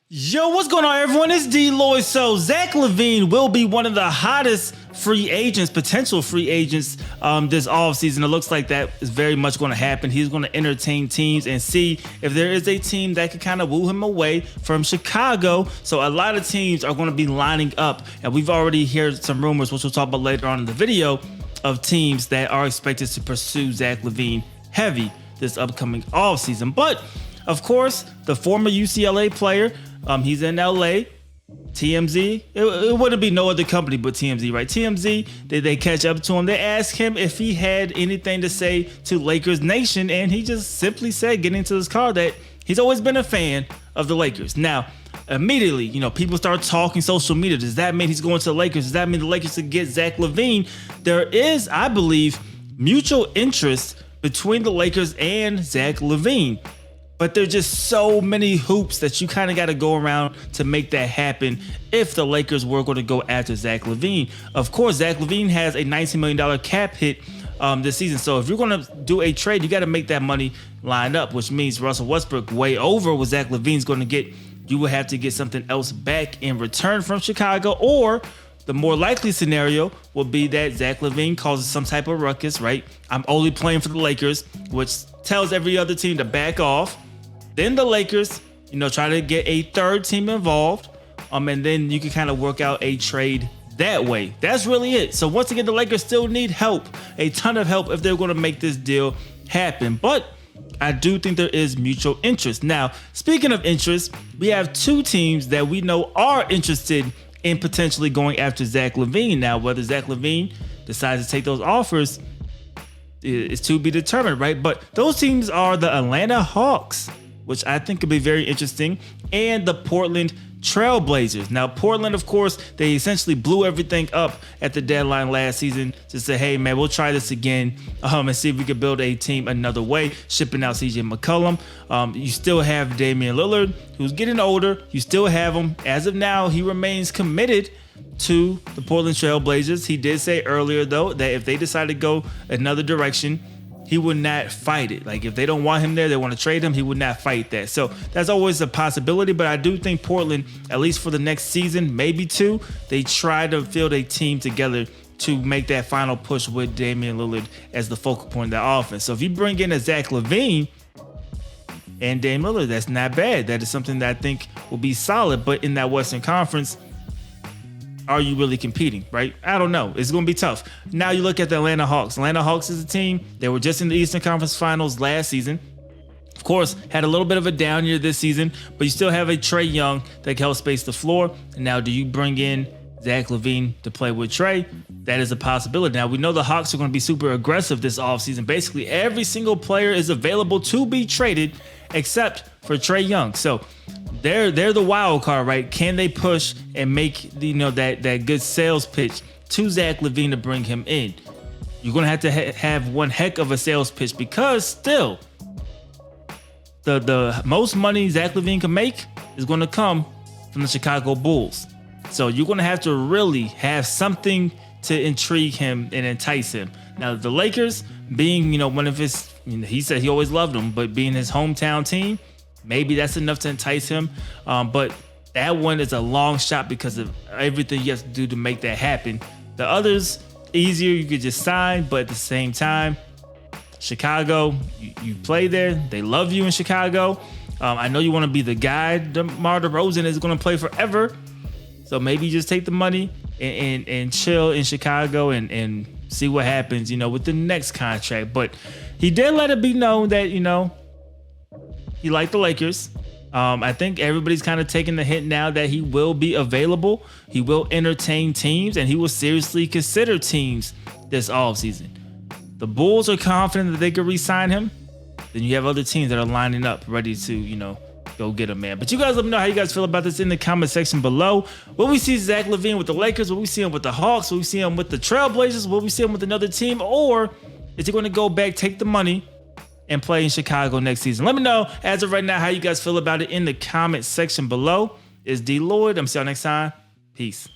Yo, what's going on, everyone? It's DLloyd. So Zach LaVine will be one of the hottest free agents, potential free agents this offseason. It looks like that is very much going to happen. He's going to entertain teams and see if there is a team that can kind of woo him away from Chicago. So a lot of teams are going to be lining up, and we've already heard some rumors, which we'll talk about later on in the video, of teams that are expected to pursue Zach LaVine heavy this upcoming offseason. But of course, the former UCLA player, he's in LA. TMZ, it wouldn't be no other company but TMZ, right? TMZ, they catch up to him. They asked him if he had anything to say to Lakers Nation, and he just simply said, getting into his car, that he's always been a fan of the Lakers. Now, immediately, people start talking social media. Does that mean he's going to the Lakers? Does that mean the Lakers could get Zach LaVine? There is, I believe, mutual interest between the Lakers and Zach LaVine. But there's just so many hoops that you kind of got to go around to make that happen if the Lakers were going to go after Zach LaVine. Of course, Zach LaVine has a $19 million cap hit this season. So if you're going to do a trade, you got to make that money line up, which means Russell Westbrook way over what Zach LaVine's going to get. You will have to get something else back in return from Chicago, or the more likely scenario will be that Zach LaVine causes some type of ruckus, right? I'm only playing for the Lakers, which tells every other team to back off. Then the Lakers, try to get a third team involved, and then you can kind of work out a trade that way. That's really it. So once again, the Lakers still need help, a ton of help, if they're going to make this deal happen. But I do think there is mutual interest. Now, speaking of interest, we have two teams that we know are interested in potentially going after Zach LaVine. Now, whether Zach LaVine decides to take those offers is to be determined, right? But those teams are the Atlanta Hawks, which I think could be very interesting, and the Portland Trail Blazers. Now, Portland, of course, they essentially blew everything up at the deadline last season to say, hey, man, we'll try this again and see if we can build a team another way, shipping out CJ McCollum. You still have Damian Lillard, who's getting older. You still have him. As of now, he remains committed to the Portland Trail Blazers. He did say earlier, though, that if they decide to go another direction, he would not fight it. Like, if they don't want him there, they want to trade him, he would not fight that. So that's always a possibility, but I do think Portland, at least for the next season, maybe two, they try to field a team together to make that final push with Damian Lillard as the focal point of the offense. So if you bring in a Zach LaVine and Damian Lillard, that's not bad. That is something that I think will be solid. But in that Western Conference, are you really competing, right? I don't know. It's going to be tough. Now you look at the Atlanta Hawks. Atlanta Hawks is a team. They were just in the Eastern Conference Finals last season. Of course, had a little bit of a down year this season, but you still have a Trae Young that can help space the floor. And now, do you bring in Zach LaVine to play with Trae? That is a possibility. Now, we know the Hawks are going to be super aggressive this offseason. Basically, every single player is available to be traded except for Trae Young. So they're the wild card, right? Can they push and make that good sales pitch to Zach LaVine to bring him in? You're going to have to have one heck of a sales pitch, because still the most money Zach LaVine can make is going to come from the Chicago Bulls. So you're going to have to really have something to intrigue him and entice him. Now, the Lakers, being one of his, he said he always loved them, but being his hometown team, maybe that's enough to entice him. But that one is a long shot because of everything you have to do to make that happen. The others, easier, you could just sign, but at the same time, Chicago, you play there. They love you in Chicago. I know you want to be the guy. DeMar DeRozan is going to play forever. So maybe you just take the money and chill in Chicago and see what happens, with the next contract. But he did let it be known that, he liked the Lakers. I think everybody's kind of taking the hint now that he will be available. He will entertain teams, and he will seriously consider teams this offseason. The Bulls are confident that they could re-sign him. Then you have other teams that are lining up ready to, go get him, man. But you guys let me know how you guys feel about this in the comment section below. Will we see Zach LaVine with the Lakers? Will we see him with the Hawks? Will we see him with the Trailblazers? Will we see him with another team? Or is he going to go back, take the money, and play in Chicago next season? Let me know as of right now how you guys feel about it in the comment section below. It's DLloyd. I'm see y'all next time. Peace.